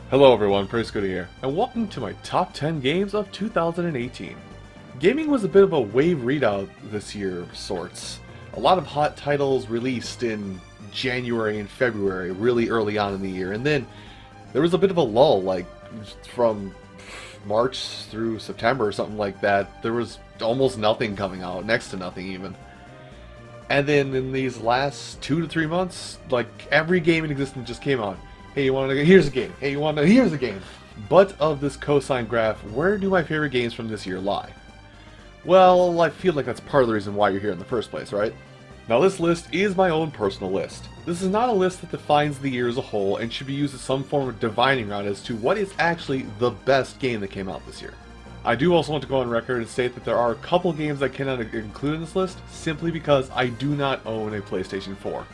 Hello everyone, Praisedscooter here, and welcome to my top 10 games of 2018. Gaming was a bit of a wave readout this year of sorts. A lot of hot titles released in January and February, really early on in the year, and then there was a bit of a lull, like from March through September or something like that. There was almost nothing coming out, next to nothing even. And then in these last 2 to 3 months, like every game in existence just came out. Hey, you want to? Here's a game. Hey, you want to? Here's a game. But of this cosine graph, where do my favorite games from this year lie? Well, I feel like that's part of the reason why you're here in the first place, right? Now, this list is my own personal list. This is not a list that defines the year as a whole and should be used as some form of divining rod as to what is actually the best game that came out this year. I do also want to go on record and state that there are a couple games I cannot include in this list simply because I do not own a PlayStation 4.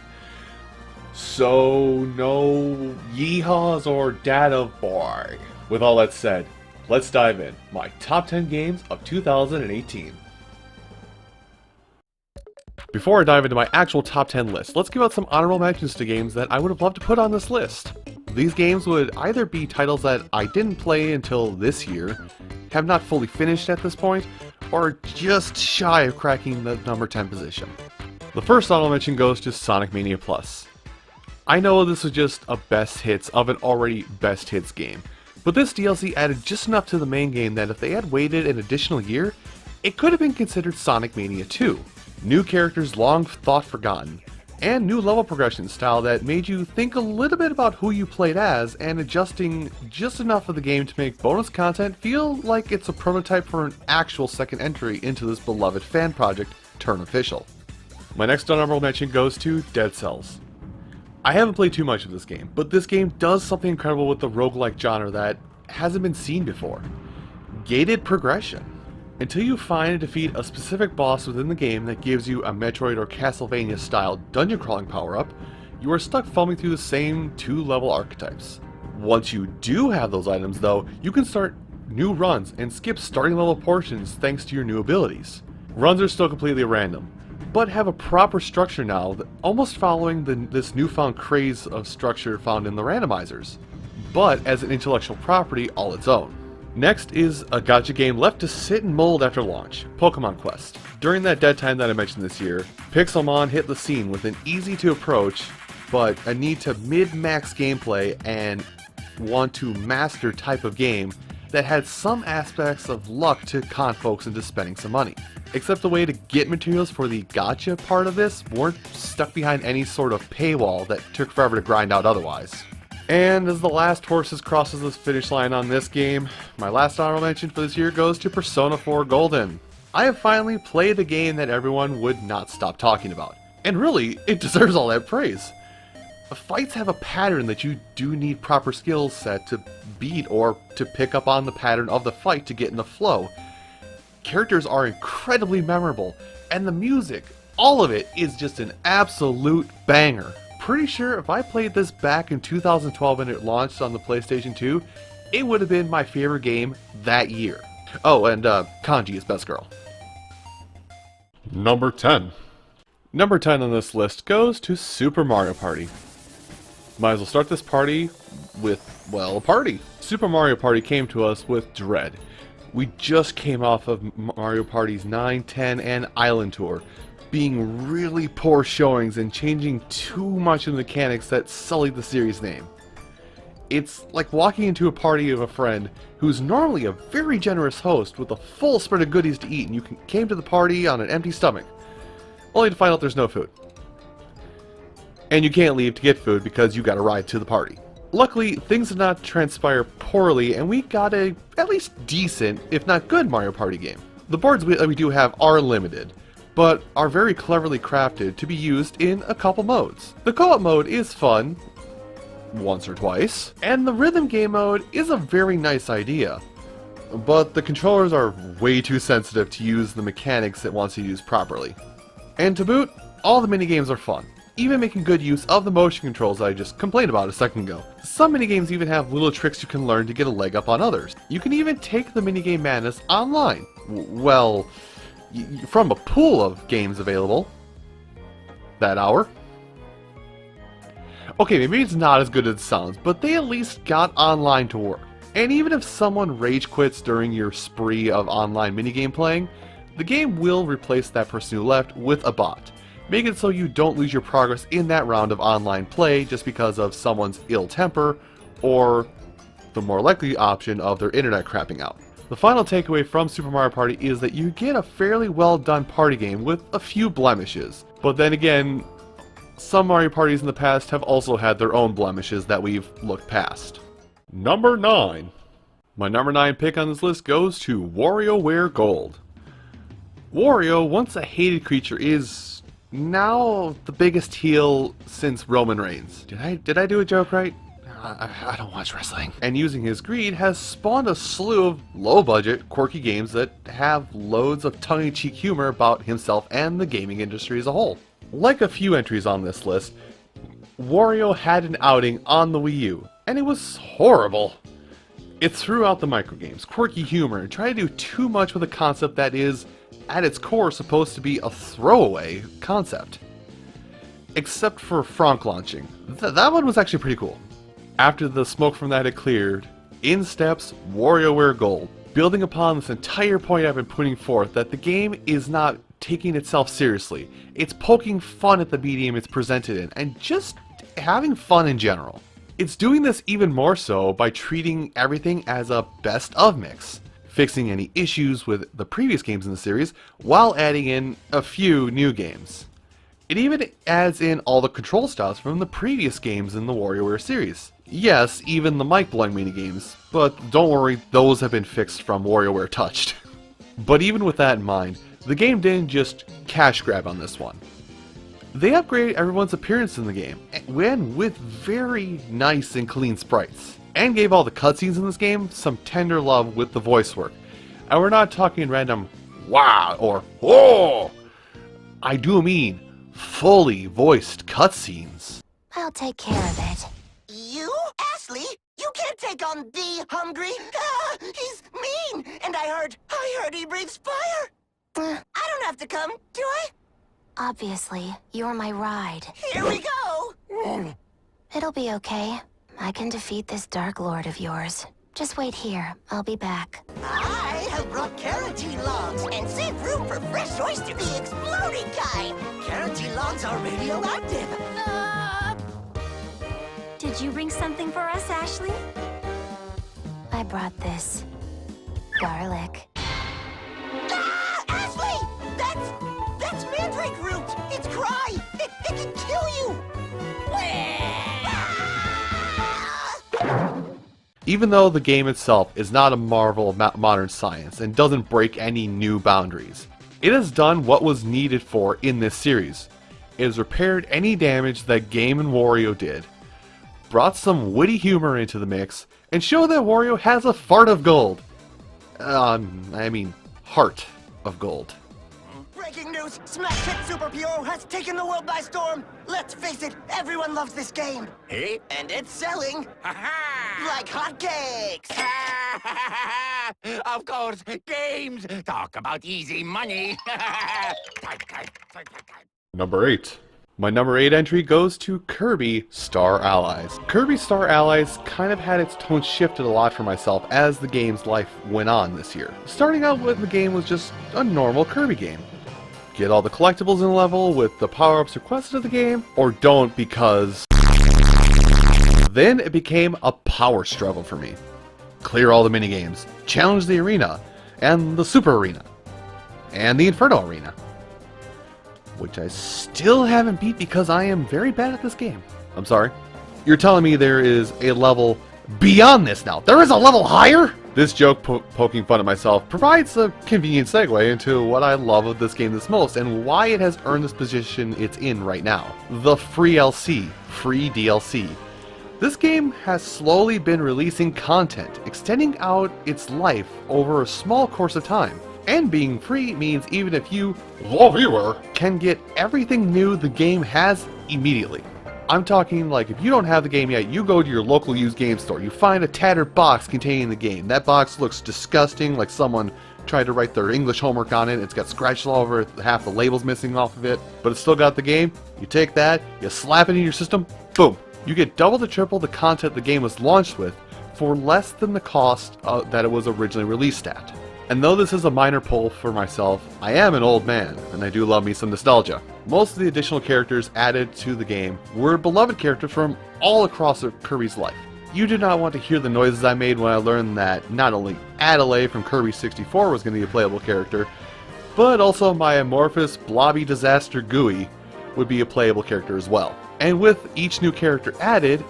So, no yeehaws or data boy. With all that said, let's dive in. My top 10 games of 2018. Before I dive into my actual top 10 list, let's give out some honorable mentions to games that I would have loved to put on this list. These games would either be titles that I didn't play until this year, have not fully finished at this point, or just shy of cracking the number 10 position. The first honorable mention goes to Sonic Mania Plus. I know this was just a best hits of an already best hits game, but this DLC added just enough to the main game that if they had waited an additional year, it could have been considered Sonic Mania 2. New characters long thought forgotten, and new level progression style that made you think a little bit about who you played as and adjusting just enough of the game to make bonus content feel like it's a prototype for an actual second entry into this beloved fan project turn official. My next honorable mention goes to Dead Cells. I haven't played too much of this game, but this game does something incredible with the roguelike genre that hasn't been seen before. Gated progression. Until you find and defeat a specific boss within the game that gives you a Metroid or Castlevania style dungeon crawling power up, you are stuck fumbling through the same 2-level archetypes. Once you do have those items though, you can start new runs and skip starting level portions thanks to your new abilities. Runs are still completely random, but have a proper structure now, almost following this newfound craze of structure found in the randomizers, but as an intellectual property all its own. Next is a gacha game left to sit and mold after launch, Pokemon Quest. During that dead time that I mentioned this year, Pixelmon hit the scene with an easy to approach, but a need to mid-max gameplay and want to master type of game that had some aspects of luck to con folks into spending some money. Except the way to get materials for the gacha part of this weren't stuck behind any sort of paywall that took forever to grind out otherwise. And as the last horses crosses this finish line on this game, my last honorable mention for this year goes to Persona 4 Golden. I have finally played the game that everyone would not stop talking about. And really, it deserves all that praise. The fights have a pattern that you do need proper skill set to beat or to pick up on the pattern of the fight to get in the flow. Characters are incredibly memorable, and the music, all of it, is just an absolute banger. Pretty sure if I played this back in 2012 when it launched on the PlayStation 2, it would have been my favorite game that year. Oh, and Kanji is best girl. Number 10. Number 10 on this list goes to Super Mario Party. Might as well start this party with, well, a party. Super Mario Party came to us with dread. We just came off of Mario Party's 9, 10, and Island Tour, being really poor showings and changing too much of the mechanics that sullied the series name. It's like walking into a party of a friend who's normally a very generous host with a full spread of goodies to eat, and you came to the party on an empty stomach, only to find out there's no food. And you can't leave to get food because you got a ride to the party. Luckily, things did not transpire poorly, and we got a at least decent, if not good, Mario Party game. The boards we do have are limited, but are very cleverly crafted to be used in a couple modes. The co-op mode is fun, once or twice, and the rhythm game mode is a very nice idea, but the controllers are way too sensitive to use the mechanics it wants to use properly. And to boot, all the minigames are fun, even making good use of the motion controls that I just complained about a second ago. Some minigames even have little tricks you can learn to get a leg up on others. You can even take the minigame madness online. Well, from a pool of games available that hour. Okay, maybe it's not as good as it sounds, but they at least got online to work. And even if someone rage quits during your spree of online minigame playing, the game will replace that person who left with a bot. Make it so you don't lose your progress in that round of online play just because of someone's ill temper, or the more likely option of their internet crapping out. The final takeaway from Super Mario Party is that you get a fairly well done party game with a few blemishes. But then again, some Mario parties in the past have also had their own blemishes that we've looked past. Number 9. My number 9 pick on this list goes to WarioWare Gold. Wario, once a hated creature, is now the biggest heel since Roman Reigns. Did I do a joke right? I don't watch wrestling. And using his greed has spawned a slew of low-budget, quirky games that have loads of tongue-in-cheek humor about himself and the gaming industry as a whole. Like a few entries on this list, Wario had an outing on the Wii U, and it was horrible. It threw out the microgames, quirky humor, and tried to do too much with a concept that is, at its core, supposed to be a throwaway concept. Except for Frank launching. That one was actually pretty cool. After the smoke from that had cleared, in steps WarioWare Gold, building upon this entire point I've been putting forth that the game is not taking itself seriously. It's poking fun at the medium it's presented in, and just having fun in general. It's doing this even more so by treating everything as a best of mix, fixing any issues with the previous games in the series, while adding in a few new games. It even adds in all the control styles from the previous games in the WarioWare series. Yes, even the mic blowing minigames, but don't worry, those have been fixed from WarioWare Touched. But even with that in mind, the game didn't just cash grab on this one. They upgraded everyone's appearance in the game, and with very nice and clean sprites, and gave all the cutscenes in this game some tender love with the voice work. And we're not talking random wow or oh! I do mean fully voiced cutscenes. I'll take care of it. You? Ashley? You can't take on the hungry. He's mean. And I heard he breathes fire. I don't have to come, do I? Obviously, you're my ride. Here we go. It'll be okay. I can defeat this Dark Lord of yours. Just wait here. I'll be back. I have brought carotene logs and saved room for fresh oyster, the exploding kind. Carotene logs are radioactive. Did you bring something for us, Ashley? I brought this. Garlic. Ashley! That's mandrake root! It's cry! It can kill you! Even though the game itself is not a marvel of modern science and doesn't break any new boundaries, it has done what was needed for in this series. It has repaired any damage that Game & Wario did, brought some witty humor into the mix, and showed that Wario has a fart of gold. Heart of gold. Breaking news! Smash Hit Super Pure has taken the world by storm! Let's face it, everyone loves this game! Hey? And it's selling like hotcakes! Of course, games! Talk about easy money! Number 8. My number 8 entry goes to Kirby Star Allies. Kirby Star Allies kind of had its tone shifted a lot for myself as the game's life went on this year. Starting out when the game was just a normal Kirby game. Get all the collectibles in the level with the power-ups requested of the game, or don't because... Then it became a power struggle for me. Clear all the minigames, challenge the arena, and the Super Arena, and the Inferno Arena. Which I still haven't beat because I am very bad at this game. I'm sorry. You're telling me there is a level beyond this now? There is a level higher? This joke poking fun at myself provides a convenient segue into what I love of this game this most and why it has earned this position it's in right now. The free DLC. This game has slowly been releasing content, extending out its life over a small course of time. And being free means even if you, the viewer, can get everything new the game has immediately. I'm talking like if you don't have the game yet, you go to your local used game store, you find a tattered box containing the game. That box looks disgusting, like someone tried to write their English homework on it. It's got scratches all over it, half the label's missing off of it, but it's still got the game. You take that, you slap it in your system, boom, You get double to triple the content the game was launched with for less than the cost that it was originally released at. And though this is a minor pull for myself, I am an old man, and I do love me some nostalgia. Most of the additional characters added to the game were beloved characters from all across Kirby's life. You did not want to hear the noises I made when I learned that not only Adelaide from Kirby 64 was going to be a playable character, but also my amorphous blobby disaster Gooey would be a playable character as well. And with each new character added,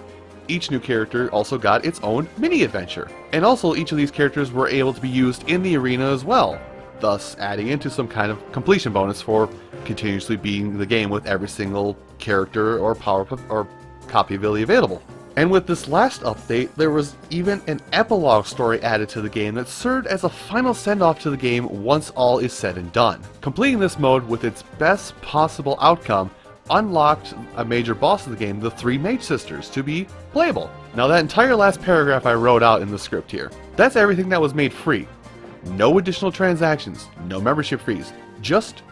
each new character also got its own mini-adventure. And also each of these characters were able to be used in the arena as well, thus adding into some kind of completion bonus for continuously beating the game with every single character or power-up or copy ability available. And with this last update, there was even an epilogue story added to the game that served as a final send-off to the game once all is said and done. Completing this mode with its best possible outcome unlocked a major boss of the game, the three Mage Sisters, to be playable. Now that entire last paragraph I wrote out in the script here, that's everything that was made free. No additional transactions, no membership fees, just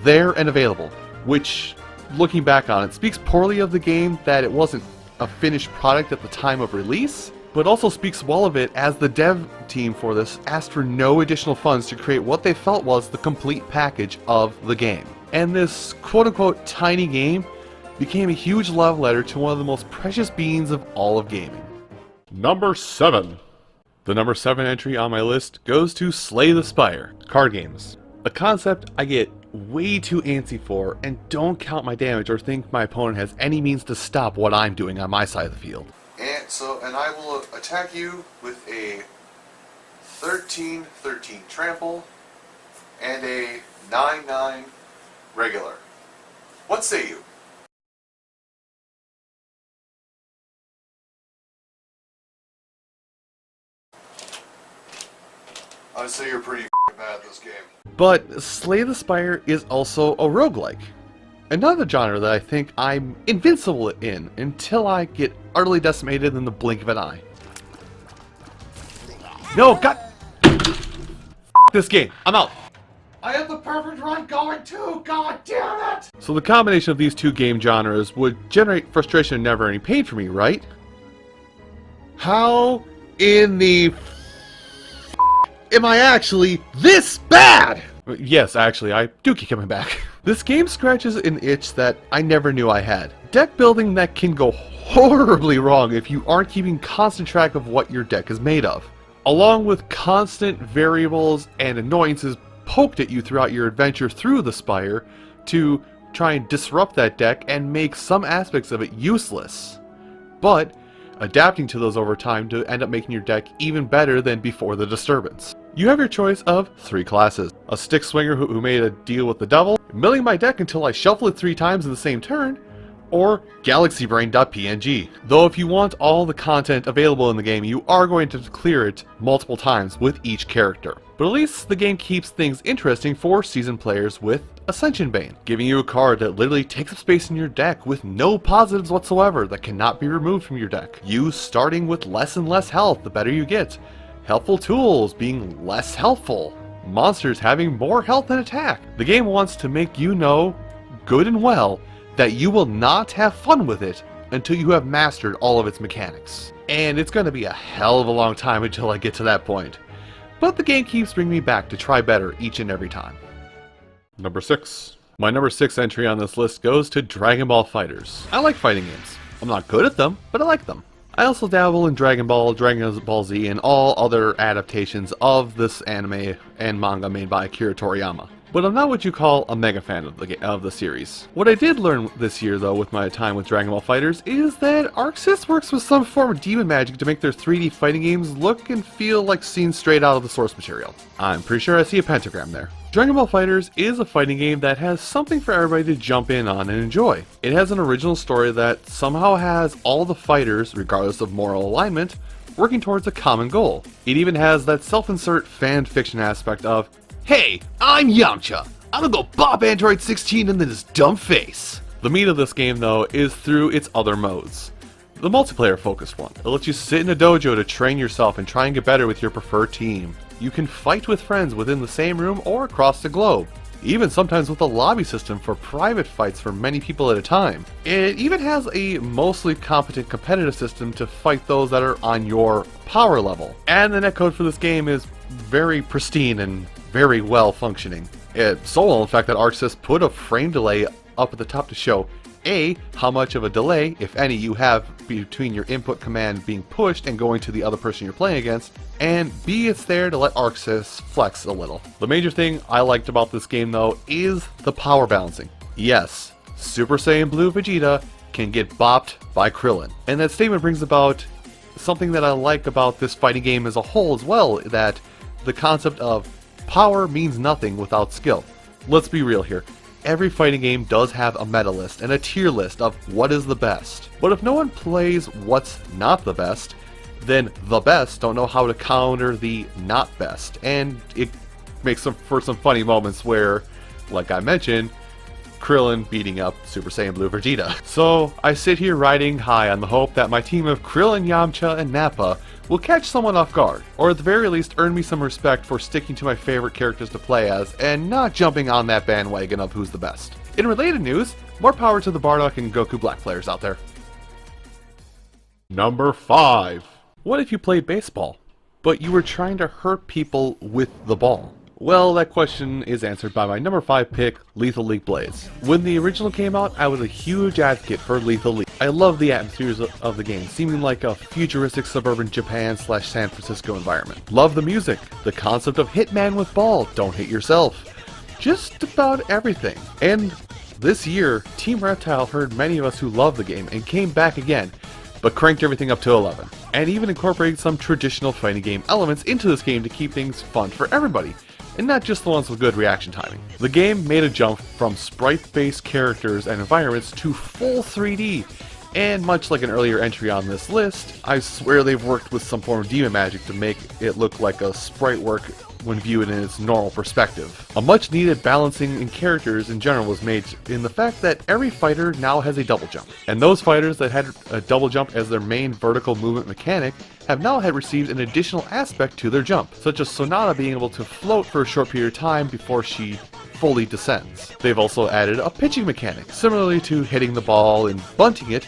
there and available. Which, looking back on it, speaks poorly of the game that it wasn't a finished product at the time of release, but also speaks well of it as the dev team for this asked for no additional funds to create what they felt was the complete package of the game. And this quote-unquote tiny game became a huge love letter to one of the most precious beings of all of gaming. Number 7. The number 7 entry on my list goes to Slay the Spire card games. A concept I get way too antsy for and don't count my damage or think my opponent has any means to stop what I'm doing on my side of the field. And I will attack you with a 13/13 trample and a 9/9 regular. What say you? I'd say you're pretty bad at this game. But Slay the Spire is also a roguelike. Another genre that I think I'm invincible in until I get utterly decimated in the blink of an eye. No, God! This game. I'm out. I have the perfect run going too, god damn it! So the combination of these two game genres would generate frustration and never any pain for me, right? How in the am I actually this bad? Yes, actually, I do keep coming back. This game scratches an itch that I never knew I had. Deck building that can go horribly wrong if you aren't keeping constant track of what your deck is made of, along with constant variables and annoyances poked at you throughout your adventure through the Spire to try and disrupt that deck and make some aspects of it useless, but adapting to those over time to end up making your deck even better than before the disturbance. You have your choice of 3 classes. A stick swinger who made a deal with the devil, milling my deck until I shuffle it 3 times in the same turn, or galaxybrain.png. Though if you want all the content available in the game, you are going to clear it multiple times with each character. But at least the game keeps things interesting for seasoned players with Ascension Bane, giving you a card that literally takes up space in your deck with no positives whatsoever that cannot be removed from your deck. You starting with less and less health the better you get. Helpful tools being less helpful. Monsters having more health and attack. The game wants to make you know, good and well, that you will not have fun with it until you have mastered all of its mechanics. And it's going to be a hell of a long time until I get to that point. But the game keeps bringing me back to try better each and every time. Number 6. My number 6 entry on this list goes to Dragon Ball FighterZ. I like fighting games. I'm not good at them, but I like them. I also dabble in Dragon Ball Z, and all other adaptations of this anime and manga made by Akira Toriyama. But I'm not what you call a mega fan of the series. What I did learn this year, though, with my time with Dragon Ball FighterZ, is that ArcSys works with some form of demon magic to make their 3D fighting games look and feel like scenes straight out of the source material. I'm pretty sure I see a pentagram there. Dragon Ball FighterZ is a fighting game that has something for everybody to jump in on and enjoy. It has an original story that somehow has all the fighters, regardless of moral alignment, working towards a common goal. It even has that self-insert fan fiction aspect of, hey, I'm Yamcha. I'm gonna go bop Android 16 into this dumb face. The meat of this game, though, is through its other modes. The multiplayer-focused one. It lets you sit in a dojo to train yourself and try and get better with your preferred team. You can fight with friends within the same room or across the globe. even sometimes with a lobby system for private fights for many people at a time. It even has a mostly competent competitive system to fight those that are on your power level. And the netcode for this game is very pristine and very well functioning. It's so well, in fact, that ArcSys put a frame delay up at the top to show A, how much of a delay, if any, you have between your input command being pushed and going to the other person you're playing against, and B, it's there to let ArcSys flex a little. The major thing I liked about this game, though, is the power balancing. Yes, Super Saiyan Blue Vegeta can get bopped by Krillin. And that statement brings about something that I like about this fighting game as a whole as well, that the concept of power means nothing without skill. Let's be real here. Every fighting game does have a meta list and a tier list of what is the best. But if no one plays what's not the best, then the best don't know how to counter the not best. And it makes for some funny moments where, like I mentioned, Krillin beating up Super Saiyan Blue Vegeta. So I sit here riding high on the hope that my team of Krillin, Yamcha, and Nappa will catch someone off guard, or at the very least earn me some respect for sticking to my favorite characters to play as, and not jumping on that bandwagon of who's the best. In related news, more power to the Bardock and Goku Black players out there. Number 5. What if you played baseball, but you were trying to hurt people with the ball? Well, that question is answered by my number 5 pick, Lethal League Blaze. When the original came out, I was a huge advocate for Lethal League. I love the atmospheres of the game, seeming like a futuristic suburban Japan/San Francisco environment. Love the music, the concept of Hitman with ball, don't hit yourself. Just about everything. And this year, Team Reptile heard many of us who love the game and came back again, but cranked everything up to 11. And even incorporated some traditional fighting game elements into this game to keep things fun for everybody, and not just the ones with good reaction timing. The game made a jump from sprite-based characters and environments to full 3D, and much like an earlier entry on this list, I swear they've worked with some form of demon magic to make it look like a sprite work when viewed in its normal perspective. A much needed balancing in characters in general was made in the fact that every fighter now has a double jump, and those fighters that had a double jump as their main vertical movement mechanic have now received an additional aspect to their jump, such as Sonata being able to float for a short period of time before she fully descends. They've also added a pitching mechanic, similarly to hitting the ball and bunting it.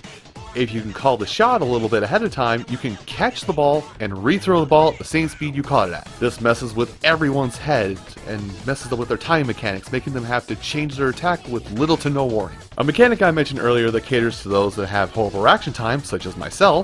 If you can call the shot a little bit ahead of time, you can catch the ball and rethrow the ball at the same speed you caught it at. This messes with everyone's head and messes up with their time mechanics, making them have to change their attack with little to no warning. A mechanic I mentioned earlier that caters to those that have horrible reaction time, such as myself,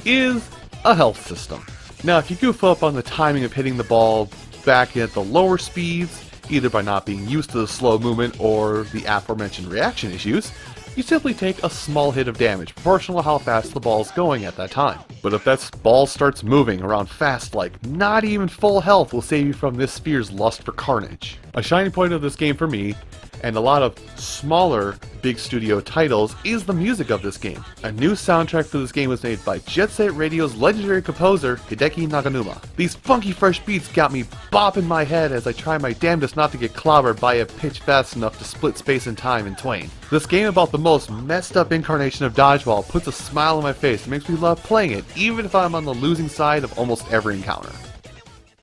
is a health system. Now, if you goof up on the timing of hitting the ball back at the lower speeds, either by not being used to the slow movement or the aforementioned reaction issues, you simply take a small hit of damage, proportional to how fast the ball's going at that time. But if that ball starts moving around fast, like not even full health will save you from this sphere's lust for carnage. A shining point of this game for me, and a lot of smaller big studio titles, is the music of this game. A new soundtrack for this game was made by Jet Set Radio's legendary composer Hideki Naganuma. These funky fresh beats got me bopping my head as I try my damnedest not to get clobbered by a pitch fast enough to split space and time in twain. This game about the most messed up incarnation of dodgeball puts a smile on my face and makes me love playing it, even if I'm on the losing side of almost every encounter.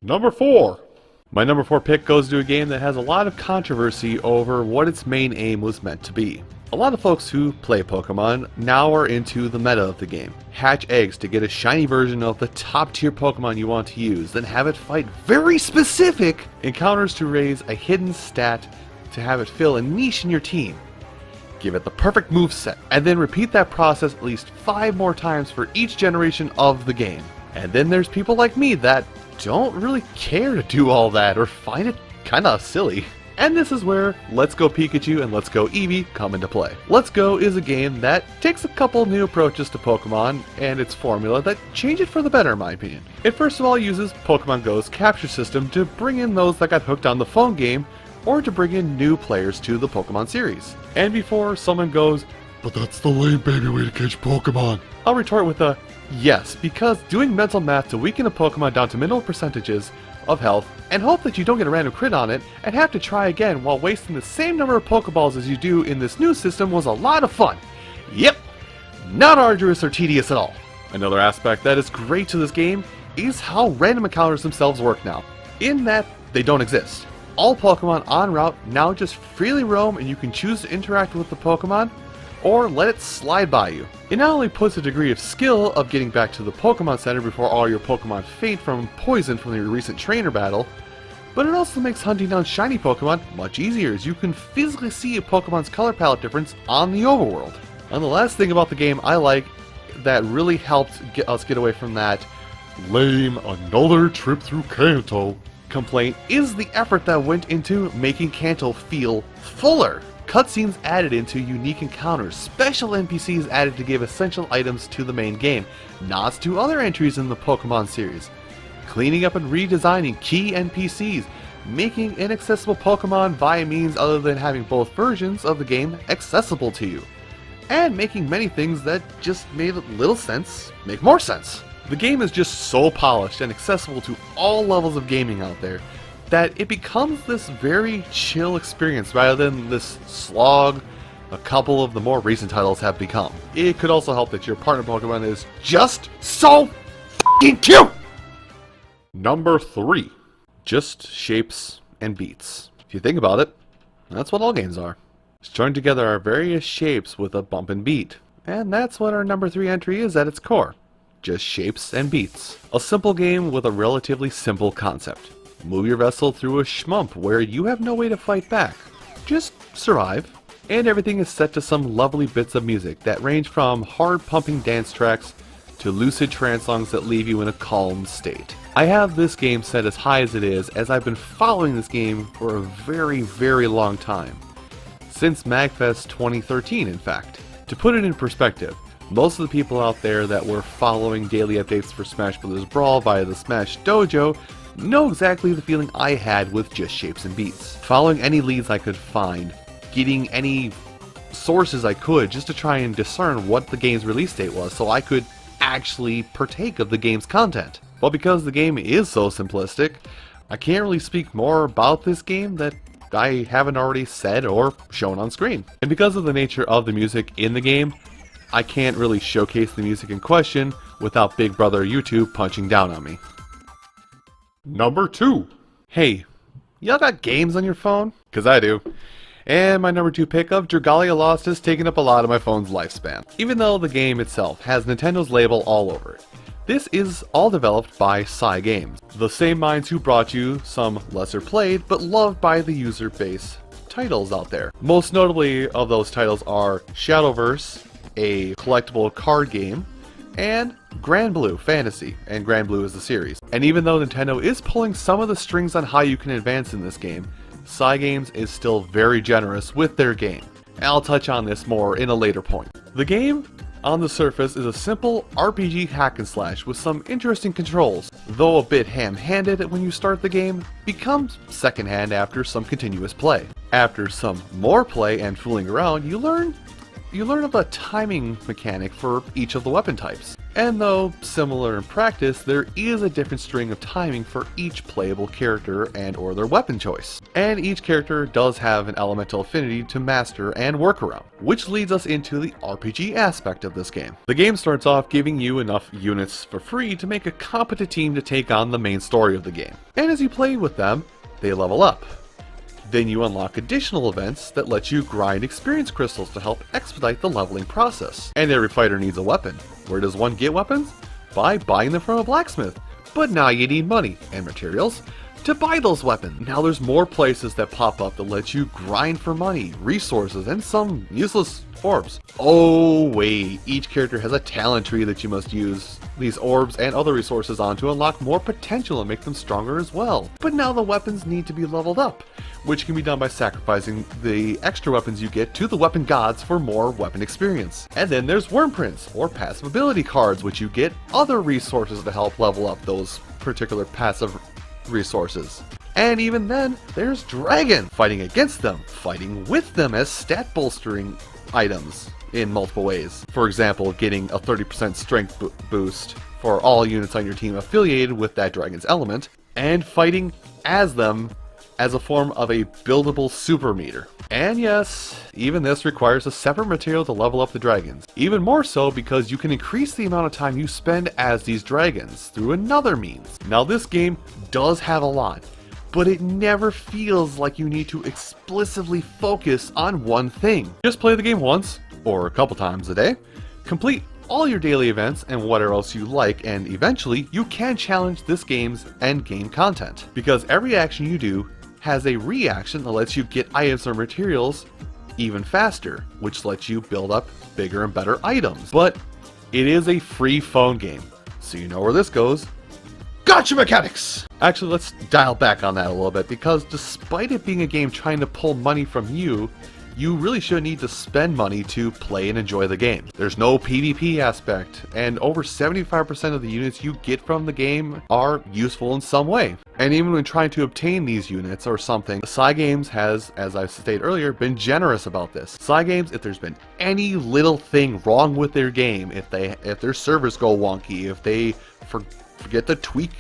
Number 4. My number 4 pick goes to a game that has a lot of controversy over what its main aim was meant to be. A lot of folks who play Pokemon now are into the meta of the game. Hatch eggs to get a shiny version of the top tier Pokemon you want to use, then have it fight very specific encounters to raise a hidden stat to have it fill a niche in your team. Give it the perfect moveset, and then repeat that process at least 5 more times for each generation of the game. And then there's people like me that don't really care to do all that or find it kinda silly. And this is where Let's Go Pikachu and Let's Go Eevee come into play. Let's Go is a game that takes a couple new approaches to Pokemon and its formula that change it for the better in my opinion. It first of all uses Pokemon Go's capture system to bring in those that got hooked on the phone game or to bring in new players to the Pokemon series. And before someone goes, "But that's the lame baby way to catch Pokemon," I'll retort with a yes, because doing mental math to weaken a Pokemon down to minimal percentages of health and hope that you don't get a random crit on it and have to try again while wasting the same number of Pokeballs as you do in this new system was a lot of fun. Yep, not arduous or tedious at all. Another aspect that is great to this game is how random encounters themselves work now, in that they don't exist. All Pokemon en route now just freely roam, and you can choose to interact with the Pokemon or let it slide by you. It not only puts a degree of skill of getting back to the Pokemon Center before all your Pokemon faint from poison from your recent trainer battle, but it also makes hunting down shiny Pokemon much easier, as you can physically see a Pokemon's color palette difference on the overworld. And the last thing about the game I like that really helped us get away from that lame another trip through Kanto complaint is the effort that went into making Kanto feel fuller. Cutscenes added into unique encounters, special NPCs added to give essential items to the main game, nods to other entries in the Pokemon series, cleaning up and redesigning key NPCs, making inaccessible Pokemon via means other than having both versions of the game accessible to you, and making many things that just made little sense make more sense. The game is just so polished and accessible to all levels of gaming out there that it becomes this very chill experience rather than this slog a couple of the more recent titles have become. It could also help that your partner Pokemon is just so f***ing cute! Number 3. Just shapes and beats. If you think about it, that's what all games are. Strung together are various shapes with a bump and beat. And that's what our number 3 entry is at its core. Just shapes and beats. A simple game with a relatively simple concept. Move your vessel through a shmump where you have no way to fight back. Just survive. And everything is set to some lovely bits of music that range from hard-pumping dance tracks to lucid trance songs that leave you in a calm state. I have this game set as high as it is, as I've been following this game for a very, very long time. Since MagFest 2013, in fact. To put it in perspective, most of the people out there that were following daily updates for Smash Bros. Brawl via the Smash Dojo know exactly the feeling I had with just shapes and beats. Following any leads I could find, getting any sources I could just to try and discern what the game's release date was so I could actually partake of the game's content. But because the game is so simplistic, I can't really speak more about this game that I haven't already said or shown on screen. And because of the nature of the music in the game, I can't really showcase the music in question without Big Brother YouTube punching down on me. Number 2. Hey, y'all got games on your phone? Cause I do. And my number 2 pick of Dragalia Lost has taken up a lot of my phone's lifespan. Even though the game itself has Nintendo's label all over it. This is all developed by Cygames, the same minds who brought you some lesser played but loved by the user base titles out there. Most notably of those titles are Shadowverse, a collectible card game, and Grand Blue Fantasy, and Grand Blue is the series. And even though Nintendo is pulling some of the strings on how you can advance in this game, Cygames is still very generous with their game. And I'll touch on this more in a later point. The game, on the surface, is a simple RPG hack and slash with some interesting controls, though a bit ham-handed when you start the game, becomes secondhand after some continuous play. After some more play and fooling around, you learn of a timing mechanic for each of the weapon types. And though similar in practice, there is a different string of timing for each playable character and or their weapon choice. And each character does have an elemental affinity to master and work around, which leads us into the RPG aspect of this game. The game starts off giving you enough units for free to make a competent team to take on the main story of the game. And as you play with them, they level up. Then you unlock additional events that let you grind experience crystals to help expedite the leveling process. And every fighter needs a weapon. Where does one get weapons? By buying them from a blacksmith. But now you need money and materials to buy those weapons. Now there's more places that pop up that let you grind for money, resources, and some useless orbs. Oh wait, each character has a talent tree that you must use these orbs and other resources on to unlock more potential and make them stronger as well. But now the weapons need to be leveled up, which can be done by sacrificing the extra weapons you get to the weapon gods for more weapon experience. And then there's worm prints, or passive ability cards, which you get other resources to help level up those particular passive resources. And even then, there's Dragon, fighting against them, fighting with them as stat bolstering items in multiple ways. For example, getting a 30% strength boost for all units on your team affiliated with that Dragon's element, and fighting as them as a form of a buildable super meter. And yes, even this requires a separate material to level up the dragons. Even more so because you can increase the amount of time you spend as these dragons through another means. Now this game does have a lot, but it never feels like you need to explicitly focus on one thing. Just play the game once, or a couple times a day, complete all your daily events and whatever else you like, and eventually you can challenge this game's end game content. Because every action you do has a reaction that lets you get items or materials even faster, which lets you build up bigger and better items. But it is a free phone game, so you know where this goes. Gotcha mechanics! Actually, let's dial back on that a little bit, because despite it being a game trying to pull money from you, you really shouldn't need to spend money to play and enjoy the game. There's no PvP aspect, and over 75% of the units you get from the game are useful in some way. And even when trying to obtain these units or something, Cygames has, as I stated earlier, been generous about this. Cygames, if there's been any little thing wrong with their game, if their servers go wonky, if they forget to tweak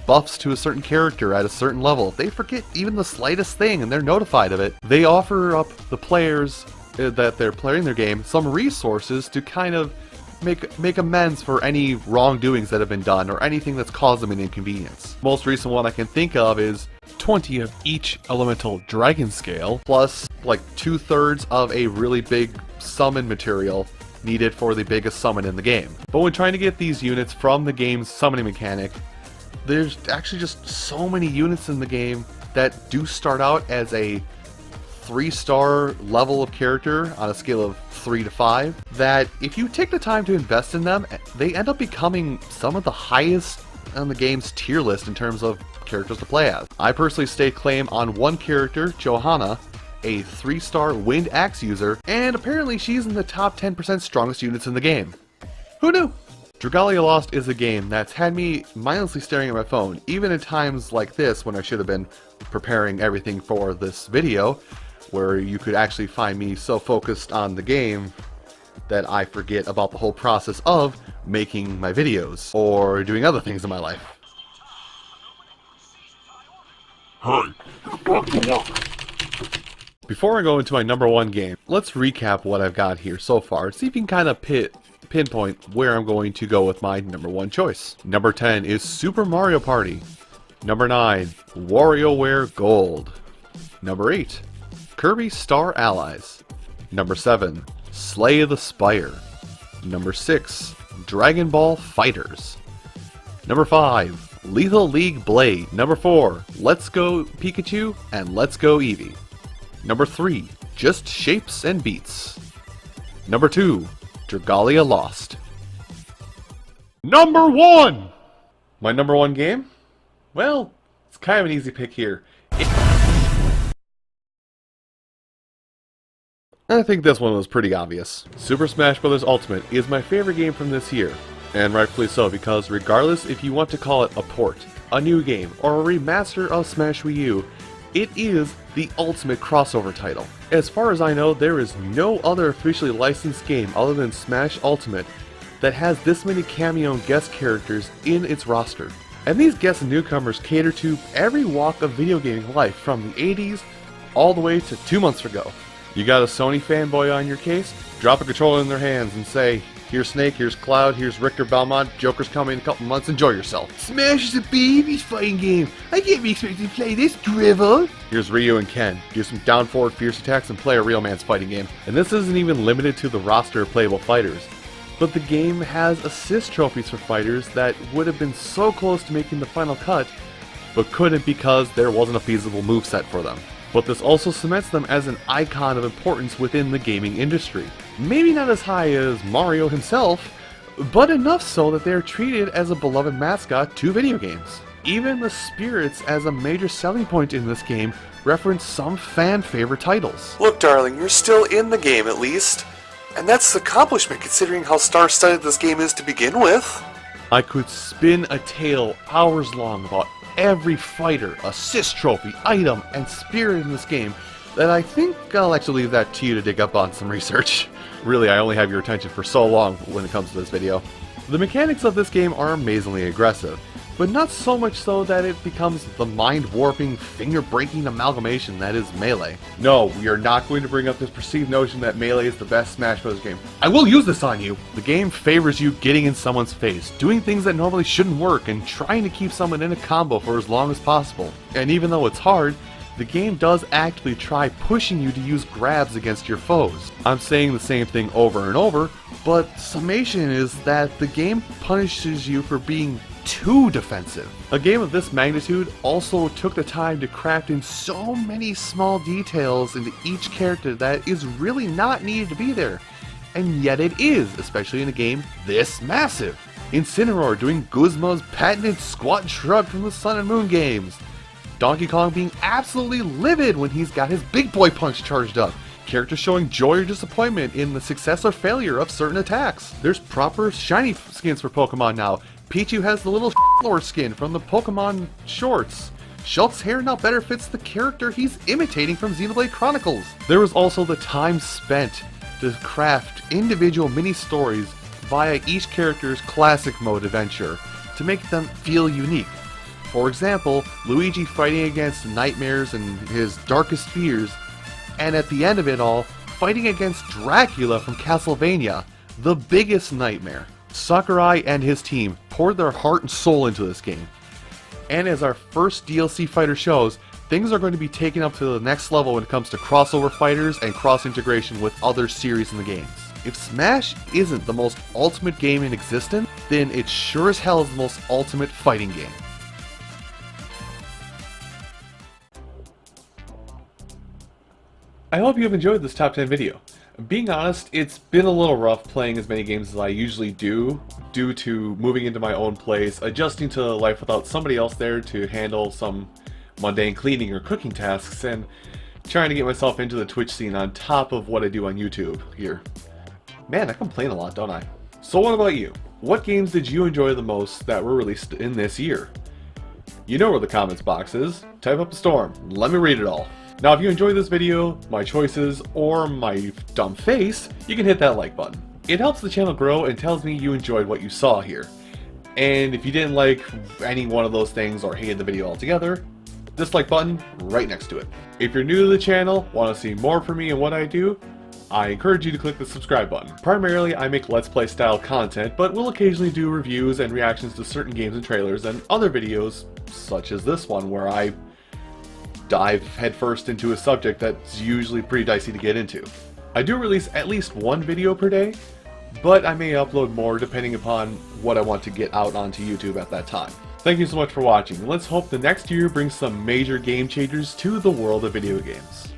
buffs to a certain character at a certain level, if they forget even the slightest thing and they're notified of it, they offer up the players that they're playing their game some resources to kind of make amends for any wrongdoings that have been done or anything that's caused them an inconvenience. Most recent one I can think of is 20 of each elemental dragon scale, plus like 2/3 of a really big summon material needed for the biggest summon in the game. But when trying to get these units from the game's summoning mechanic, there's actually just so many units in the game that do start out as a 3-star level of character on a scale of 3 to 5, that if you take the time to invest in them, they end up becoming some of the highest on the game's tier list in terms of characters to play as. I personally stake claim on one character, Johanna, a 3-star wind axe user, and apparently she's in the top 10% strongest units in the game. Who knew? Dragalia Lost is a game that's had me mindlessly staring at my phone, even in times like this when I should have been preparing everything for this video, where you could actually find me so focused on the game that I forget about the whole process of making my videos or doing other things in my life. Before I go into my number one game, let's recap what I've got here so far, see if you can kind of pinpoint where I'm going to go with my number one choice. Number 10 is Super Mario Party. Number 9, WarioWare Gold. Number 8, Kirby Star Allies. Number 7, Slay the Spire. Number 6, Dragon Ball Fighters. Number 5, Lethal League Blade. Number 4, Let's Go Pikachu and Let's Go Eevee. Number 3, Just Shapes and Beats. Number 2, Dragalia Lost. Number 1! My number 1 game? Well, it's kind of an easy pick here. I think this one was pretty obvious. Super Smash Bros. Ultimate is my favorite game from this year, and rightfully so, because regardless if you want to call it a port, a new game, or a remaster of Smash Wii U, it is the ultimate crossover title. As far as I know, there is no other officially licensed game other than Smash Ultimate that has this many cameo and guest characters in its roster. And these guests and newcomers cater to every walk of video gaming life, from the 80s all the way to 2 months ago. You got a Sony fanboy on your case? Drop a controller in their hands and say, here's Snake, here's Cloud, here's Richter Belmont, Joker's coming in a couple months, enjoy yourself. Smash is a baby's fighting game. I can't be expected to play this drivel. Here's Ryu and Ken. Do some down forward fierce attacks and play a real man's fighting game. And this isn't even limited to the roster of playable fighters, but the game has assist trophies for fighters that would have been so close to making the final cut, but couldn't because there wasn't a feasible moveset for them. But this also cements them as an icon of importance within the gaming industry. Maybe not as high as Mario himself, but enough so that they are treated as a beloved mascot to video games. Even the spirits as a major selling point in this game reference some fan favorite titles. Look, darling, you're still in the game at least. And that's an accomplishment considering how star-studded this game is to begin with. I could spin a tale hours long about every fighter, assist trophy, item, and spirit in this game that I think I'll actually leave that to you to dig up on some research. Really, I only have your attention for so long when it comes to this video. The mechanics of this game are amazingly aggressive. but not so much so that it becomes the mind-warping, finger-breaking amalgamation that is Melee. No, we are not going to bring up this perceived notion that Melee is the best Smash Bros. Game. I will use this on you! The game favors you getting in someone's face, doing things that normally shouldn't work, and trying to keep someone in a combo for as long as possible. And even though it's hard, the game does actively try pushing you to use grabs against your foes. I'm saying the same thing over and over, but summation is that the game punishes you for being too defensive. A game of this magnitude also took the time to craft in so many small details into each character that is really not needed to be there. And yet it is, especially in a game this massive. Incineroar doing Guzma's patented squat and shrug from the Sun and Moon games. Donkey Kong being absolutely livid when he's got his big boy punch charged up. Characters showing joy or disappointment in the success or failure of certain attacks. There's proper shiny skins for Pokemon now. Pichu has the little lore skin from the Pokemon shorts. Shulk's hair now better fits the character he's imitating from Xenoblade Chronicles. There was also the time spent to craft individual mini-stories via each character's classic mode adventure to make them feel unique. For example, Luigi fighting against nightmares and his darkest fears, and at the end of it all, fighting against Dracula from Castlevania, the biggest nightmare. Sakurai and his team poured their heart and soul into this game. And as our first DLC fighter shows, things are going to be taken up to the next level when it comes to crossover fighters and cross-integration with other series in the games. If Smash isn't the most ultimate game in existence, then it sure as hell is the most ultimate fighting game. I hope you have enjoyed this top 10 video. Being honest, it's been a little rough playing as many games as I usually do, due to moving into my own place, adjusting to life without somebody else there to handle some mundane cleaning or cooking tasks, and trying to get myself into the Twitch scene on top of what I do on YouTube here. Man, I complain a lot, don't I? So what about you? What games did you enjoy the most that were released in this year? You know where the comments box is. Type up a storm. Let me read it all. Now if you enjoyed this video, my choices, or my dumb face, you can hit that like button. It helps the channel grow and tells me you enjoyed what you saw here. And if you didn't like any one of those things or hated the video altogether, dislike button right next to it. If you're new to the channel, want to see more from me and what I do, I encourage you to click the subscribe button. Primarily I make Let's Play style content, but will occasionally do reviews and reactions to certain games and trailers and other videos such as this one where I dive headfirst into a subject that's usually pretty dicey to get into. I do release at least one video per day, but I may upload more depending upon what I want to get out onto YouTube at that time. Thank you so much for watching, and let's hope the next year brings some major game changers to the world of video games.